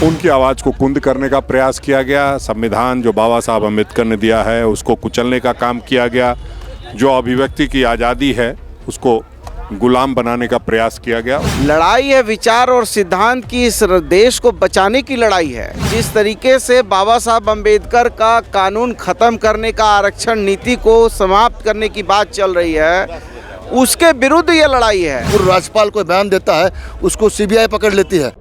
उनकी आवाज़ को कुंद करने का प्रयास किया गया। संविधान जो बाबा साहब अम्बेडकर ने दिया है उसको कुचलने का काम किया गया। जो अभिव्यक्ति की आज़ादी है उसको गुलाम बनाने का प्रयास किया गया। लड़ाई है विचार और सिद्धांत की, इस देश को बचाने की लड़ाई है। जिस तरीके से बाबा साहब अम्बेडकर का कानून खत्म करने का, आरक्षण नीति को समाप्त करने की बात चल रही है, उसके विरुद्ध ये लड़ाई है। पूर्व राज्यपाल कोई बयान देता है उसको सीबीआई पकड़ लेती है।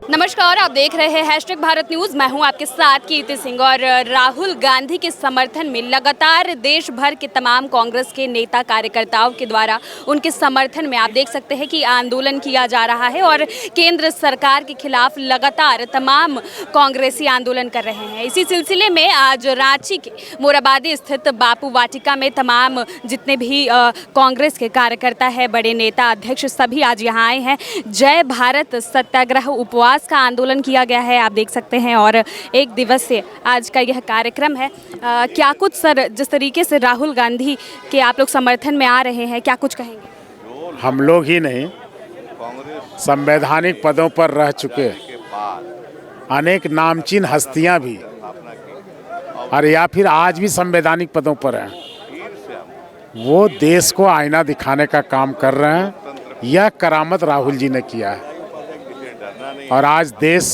नमस्कार, आप देख रहे हैं हैशटैग भारत न्यूज़। मैं हूं आपके साथ कीर्ति सिंह। और राहुल गांधी के समर्थन में लगातार देश भर के तमाम कांग्रेस के नेता कार्यकर्ताओं के द्वारा उनके समर्थन में आप देख सकते हैं कि आंदोलन किया जा रहा है और केंद्र सरकार के खिलाफ लगातार तमाम कांग्रेसी आंदोलन कर रहे हैं। इसी सिलसिले में आज रांची के मोराबादी स्थित बापू वाटिका में तमाम जितने भी कांग्रेस के कार्यकर्ता है, बड़े नेता, अध्यक्ष, सभी आज यहाँ आए हैं। जय भारत सत्याग्रह उपवास का आंदोलन किया गया है, आप देख सकते हैं। और एक दिवसीय आज का यह कार्यक्रम है। क्या कुछ सर, जिस तरीके से राहुल गांधी के आप लोग समर्थन में आ रहे हैं, क्या कुछ कहेंगे? हम लोग ही नहीं, संवैधानिक पदों पर रह चुके अनेक नामचीन हस्तियां भी, और या फिर आज भी संवैधानिक पदों पर हैं, वो देश को आईना दिखाने का काम कर रहे हैं। यह करामत राहुल जी ने किया है और आज देश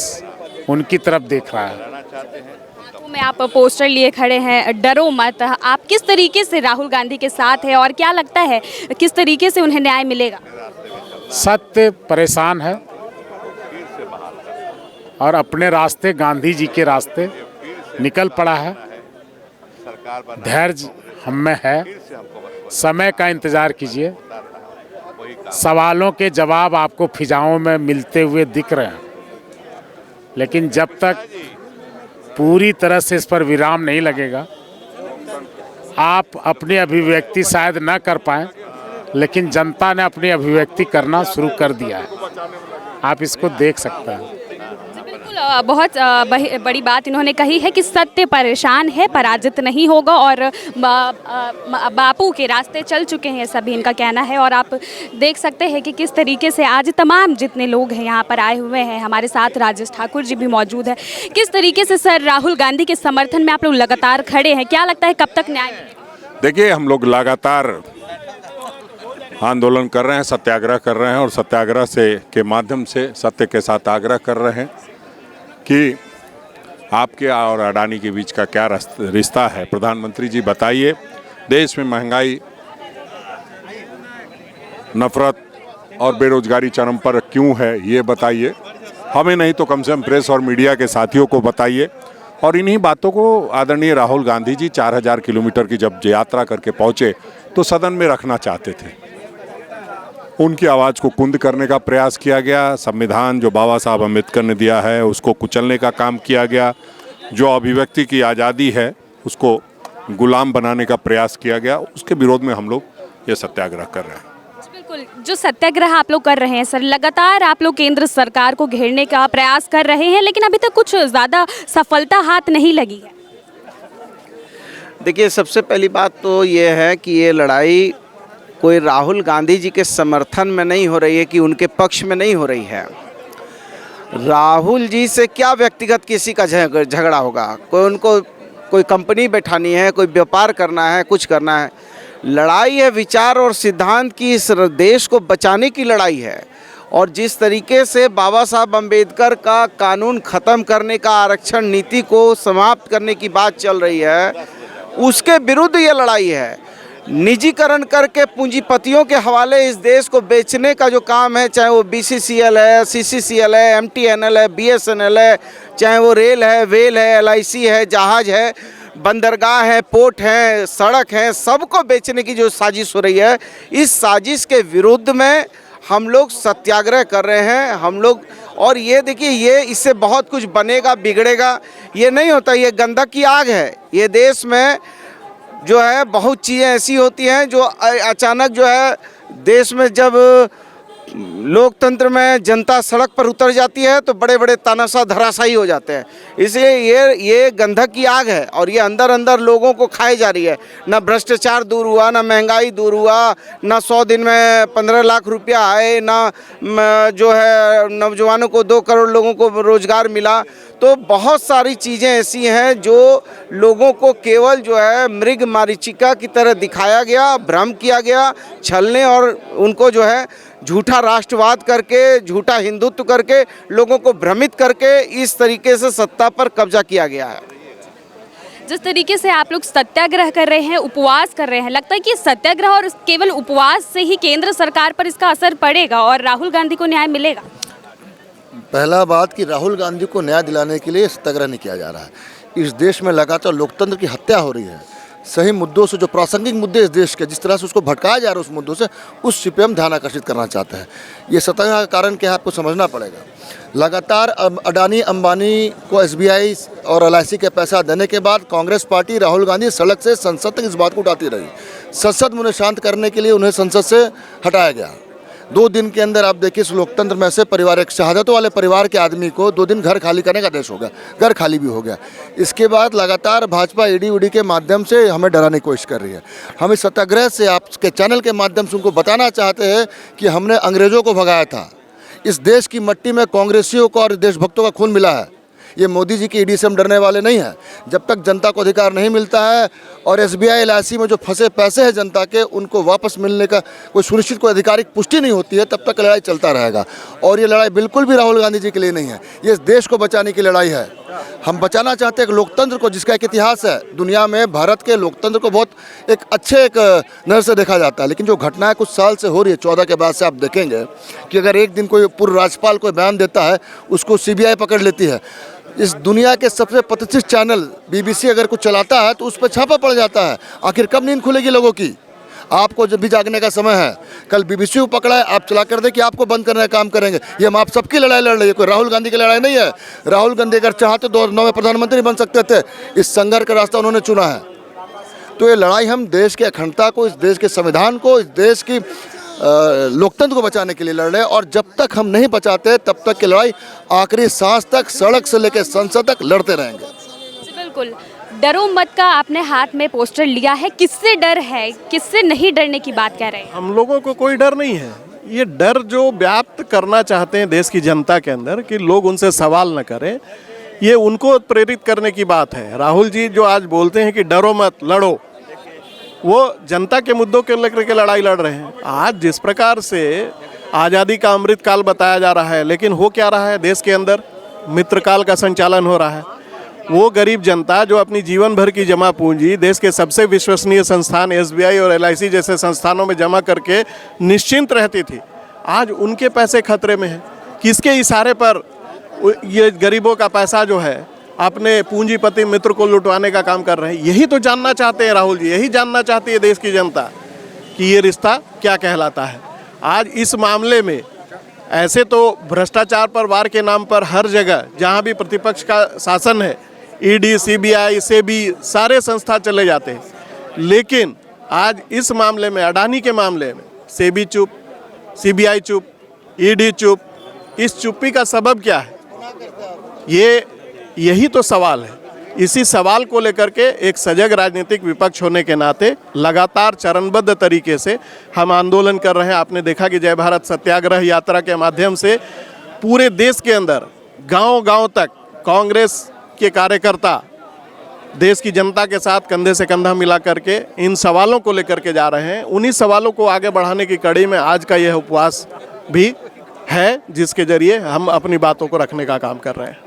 उनकी तरफ देख रहा है। में आप पोस्टर लिए खड़े हैं, डरो मत। आप किस तरीके से राहुल गांधी के साथ हैं और क्या लगता है किस तरीके से उन्हें न्याय मिलेगा? सत्य परेशान है और अपने रास्ते, गांधी जी के रास्ते निकल पड़ा है। धैर्य हम में है, समय का इंतजार कीजिए। सवालों के जवाब आपको फिजाओं में मिलते हुए दिख रहे हैं, लेकिन जब तक पूरी तरह से इस पर विराम नहीं लगेगा, आप अपनी अभिव्यक्ति शायद न कर पाएं, लेकिन जनता ने अपनी अभिव्यक्ति करना शुरू कर दिया है। आप इसको देख सकते हैं। बहुत बड़ी बात इन्होंने कही है कि सत्य परेशान है, पराजित नहीं होगा और बापू के रास्ते चल चुके हैं, सभी इनका कहना है। और आप देख सकते हैं कि किस तरीके से आज तमाम जितने लोग हैं यहाँ पर आए हुए हैं। हमारे साथ राजेश ठाकुर जी भी मौजूद है। किस तरीके से सर राहुल गांधी के समर्थन में आप लोग लगातार खड़े हैं, क्या लगता है कब तक न्याय मिलेगा? देखिए, हम लोग लगातार आंदोलन कर रहे हैं, सत्याग्रह कर रहे हैं और सत्याग्रह से के माध्यम से सत्य के साथ आग्रह कर रहे हैं कि आपके और अडानी के बीच का क्या रिश्ता है। प्रधानमंत्री जी बताइए, देश में महंगाई, नफरत और बेरोजगारी चरम पर क्यों है, ये बताइए। हमें नहीं तो कम से कम प्रेस और मीडिया के साथियों को बताइए। और इन्हीं बातों को आदरणीय राहुल गांधी जी 4000 किलोमीटर की जब यात्रा करके पहुँचे तो सदन में रखना चाहते थे। उनकी आवाज़ को कुंद करने का प्रयास किया गया। संविधान जो बाबा साहब अम्बेडकर ने दिया है उसको कुचलने का काम किया गया। जो अभिव्यक्ति की आज़ादी है उसको गुलाम बनाने का प्रयास किया गया। उसके विरोध में हम लोग ये सत्याग्रह कर रहे हैं। बिल्कुल, जो सत्याग्रह आप लोग कर रहे हैं सर, लगातार आप लोग केंद्र सरकार को घेरने का प्रयास कर रहे हैं, लेकिन अभी तक कुछ ज़्यादा सफलता हाथ नहीं लगी है। देखिए, सबसे पहली बात तो ये है कि ये लड़ाई कोई राहुल गांधी जी के समर्थन में नहीं हो रही है, कि उनके पक्ष में नहीं हो रही है। राहुल जी से क्या व्यक्तिगत किसी का झगड़ा होगा? उनको कोई कंपनी बैठानी है, कोई व्यापार करना है, कुछ करना है। लड़ाई है विचार और सिद्धांत की, इस देश को बचाने की लड़ाई है। और जिस तरीके से बाबा साहब अम्बेडकर का कानून ख़त्म करने का, आरक्षण नीति को समाप्त करने की बात चल रही है, उसके विरुद्ध ये लड़ाई है। निजीकरण करके पूंजीपतियों के हवाले इस देश को बेचने का जो काम है, चाहे वो BCCL है, CCCL है, MTNL है, BSNL है, चाहे वो रेल है, वेल है, LIC है, जहाज है, बंदरगाह है, पोर्ट है, सड़क है, सबको बेचने की जो साजिश हो रही है, इस साजिश के विरुद्ध में हम लोग सत्याग्रह कर रहे हैं हम लोग। और ये देखिए, ये इससे बहुत कुछ बनेगा, बिगड़ेगा, ये नहीं होता। ये गंधक की आग है। ये देश में जो है बहुत चीज़ें ऐसी होती हैं जो अचानक जो है देश में जब लोकतंत्र में जनता सड़क पर उतर जाती है तो बड़े बड़े तानाशाह धराशायी हो जाते हैं। इसलिए ये गंधक की आग है और ये अंदर अंदर लोगों को खाई जा रही है। ना भ्रष्टाचार दूर हुआ, ना महंगाई दूर हुआ, ना 100 दिन में 15 लाख रुपया आए, ना जो है नौजवानों को 2 करोड़ लोगों को रोजगार मिला। तो बहुत सारी चीज़ें ऐसी हैं जो लोगों को केवल जो है मृग मारीचिका की तरह दिखाया गया, भ्रम किया गया, छलने और उनको जो है झूठा राष्ट्रवाद करके, झूठा हिंदुत्व करके, लोगों को भ्रमित करके इस तरीके से सत्ता पर कब्जा किया गया है। जिस तरीके से आप लोग सत्याग्रह कर रहे हैं, उपवास कर रहे हैं, लगता है कि सत्याग्रह और केवल उपवास से ही केंद्र सरकार पर इसका असर पड़ेगा और राहुल गांधी को न्याय मिलेगा? पहला बात कि राहुल गांधी को न्याय दिलाने के लिए सत्याग्रह नहीं किया जा रहा है। इस देश में लगातार लोकतंत्र की हत्या हो रही है। सही मुद्दों से, जो प्रासंगिक मुद्दे इस देश के, जिस तरह से उसको भटकाया जा रहा है उस मुद्दों से, उस पे हम ध्यान आकर्षित करना चाहते हैं। ये सत्याग्रह का कारण क्या है आपको समझना पड़ेगा। लगातार अडानी अंबानी को SBI और LIC के पैसा देने के बाद कांग्रेस पार्टी राहुल गांधी सड़क से संसद तक इस बात को उठाती रही। संसद में उन्हें शांत करने के लिए उन्हें संसद से हटाया गया। 2 दिन के अंदर आप देखिए इस लोकतंत्र में से परिवार, एक शहादतों वाले परिवार के आदमी को 2 दिन घर खाली करने का आदेश हो गया, घर खाली भी हो गया। इसके बाद लगातार भाजपा ED UD के माध्यम से हमें डराने की कोशिश कर रही है। हम इस सत्याग्रह से आपके चैनल के माध्यम से उनको बताना चाहते हैं कि हमने अंग्रेज़ों को भगाया था। इस देश की मट्टी में कांग्रेसियों को और देशभक्तों का खून मिला है। ये मोदी जी की ED से हम डरने वाले नहीं हैं। जब तक जनता को अधिकार नहीं मिलता है और SBI LIC में जो फंसे पैसे हैं जनता के, उनको वापस मिलने का कोई सुनिश्चित, कोई आधिकारिक पुष्टि नहीं होती है, तब तक लड़ाई चलता रहेगा। और ये लड़ाई बिल्कुल भी राहुल गांधी जी के लिए नहीं है, ये इस देश को बचाने की लड़ाई है। हम बचाना चाहते हैं एक लोकतंत्र को जिसका एक इतिहास है। दुनिया में भारत के लोकतंत्र को बहुत एक अच्छे नज़र से देखा जाता है। लेकिन जो घटनाएं कुछ साल से हो रही है, 14 के बाद से आप देखेंगे कि अगर एक दिन कोई पूर्व राज्यपाल कोई बयान देता है, उसको CBI पकड़ लेती है। इस दुनिया के सबसे प्रतिष्ठित चैनल BBC अगर कुछ चलाता है तो उस पर छापा पड़ जाता है। आखिर कब नींद खुलेगी लोगों की? आपको जब भी जागने का समय है, कल BBC को पकड़ा है, आप चला कर दे कि आपको बंद करने का काम करेंगे। ये हम आप सबकी लड़ाई लड़ रही है, कोई राहुल गांधी की लड़ाई नहीं है। राहुल गांधी अगर चाहते 2009 में प्रधानमंत्री बन सकते थे। इस संघर्ष का रास्ता उन्होंने चुना है। तो ये लड़ाई हम देश की अखंडता को, इस देश के संविधान को, इस देश की लोकतंत्र को बचाने के लिए लड़ रहे हैं। और जब तक हम नहीं बचाते तब तक की लड़ाई आखिरी सांस तक, सड़क से लेकर संसद तक लड़ते रहेंगे। बिल्कुल। डरो मत का आपने हाथ में पोस्टर लिया है, किससे डर है, किससे नहीं डरने की बात कह रहे हैं? हम लोगों को कोई डर नहीं है। ये डर जो व्याप्त करना चाहते हैं देश की जनता के अंदर कि लोग उनसे सवाल न करें, ये उनको प्रेरित करने की बात है। राहुल जी जो आज बोलते हैं कि डरो मत, लड़ो, वो जनता के मुद्दों के लेकर के लड़ाई लड़ रहे हैं। आज जिस प्रकार से आज़ादी का अमृत काल बताया जा रहा है, लेकिन हो क्या रहा है देश के अंदर? मित्रकाल का संचालन हो रहा है। वो गरीब जनता जो अपनी जीवन भर की जमा पूंजी देश के सबसे विश्वसनीय संस्थान SBI और LIC जैसे संस्थानों में जमा करके निश्चिंत रहती थी, आज उनके पैसे खतरे में हैं। किसके इशारे पर ये गरीबों का पैसा जो है अपने पूंजीपति मित्र को लुटवाने का काम कर रहे हैं? यही तो जानना चाहते हैं राहुल जी, यही जानना चाहती है देश की जनता कि ये रिश्ता क्या कहलाता है। आज इस मामले में ऐसे तो भ्रष्टाचार पर वार के नाम पर हर जगह जहां भी प्रतिपक्ष का शासन है, ED, CBI, SEBI सारे संस्था चले जाते हैं। लेकिन आज इस मामले में, अडानी के मामले में, SEBI चुप, CBI चुप, ED चुप। इस चुप्पी का सबब क्या है? यही तो सवाल है। इसी सवाल को लेकर के एक सजग राजनीतिक विपक्ष होने के नाते लगातार चरणबद्ध तरीके से हम आंदोलन कर रहे हैं। आपने देखा कि जय भारत सत्याग्रह यात्रा के माध्यम से पूरे देश के अंदर गांव-गांव तक कांग्रेस के कार्यकर्ता देश की जनता के साथ कंधे से कंधा मिला करके इन सवालों को लेकर के जा रहे हैं। उन्हीं सवालों को आगे बढ़ाने की कड़ी में आज का यह उपवास भी है, जिसके जरिए हम अपनी बातों को रखने का काम कर रहे हैं।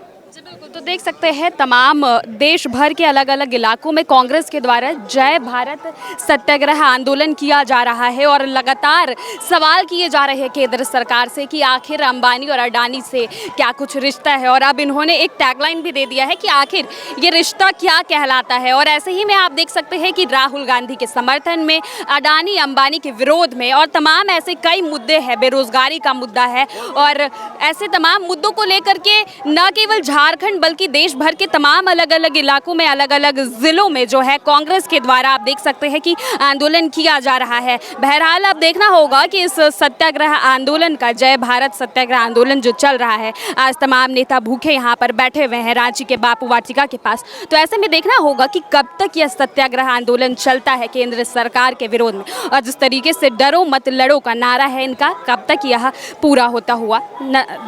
तो देख सकते हैं तमाम देश भर के अलग अलग इलाकों में कांग्रेस के द्वारा जय भारत सत्याग्रह आंदोलन किया जा रहा है और लगातार सवाल किए जा रहे हैं केंद्र सरकार से कि आखिर अंबानी और अडानी से क्या कुछ रिश्ता है। और अब इन्होंने एक टैगलाइन भी दे दिया है कि आखिर ये रिश्ता क्या कहलाता है। और ऐसे ही में आप देख सकते हैं कि राहुल गांधी के समर्थन में, अडानी अंबानी के विरोध में और तमाम ऐसे कई मुद्दे हैं, बेरोजगारी का मुद्दा है और ऐसे तमाम मुद्दों को लेकर के न केवल झारखंड बल्कि देश भर के तमाम अलग अलग इलाकों में, अलग अलग जिलों में जो है कांग्रेस के द्वारा आप देख सकते हैं कि आंदोलन किया जा रहा है। बहरहाल अब देखना होगा कि इस सत्याग्रह आंदोलन का, जय भारत सत्याग्रह आंदोलन जो चल रहा है, आज तमाम नेता भूखे यहाँ पर बैठे हुए हैं रांची के बापू वाटिका के पास, तो ऐसे में देखना होगा कि कब तक यह सत्याग्रह आंदोलन चलता है केंद्र सरकार के विरोध में, और जिस तरीके से डरो मत लड़ो का नारा है इनका, कब तक यह पूरा होता हुआ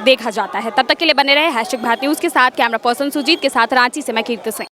देखा जाता है। तब तक के लिए बने रहे #भारत न्यूज़ के साथ। कैमरा पर्सन सुजीत के साथ रांची से मैं कीर्ति सिंह।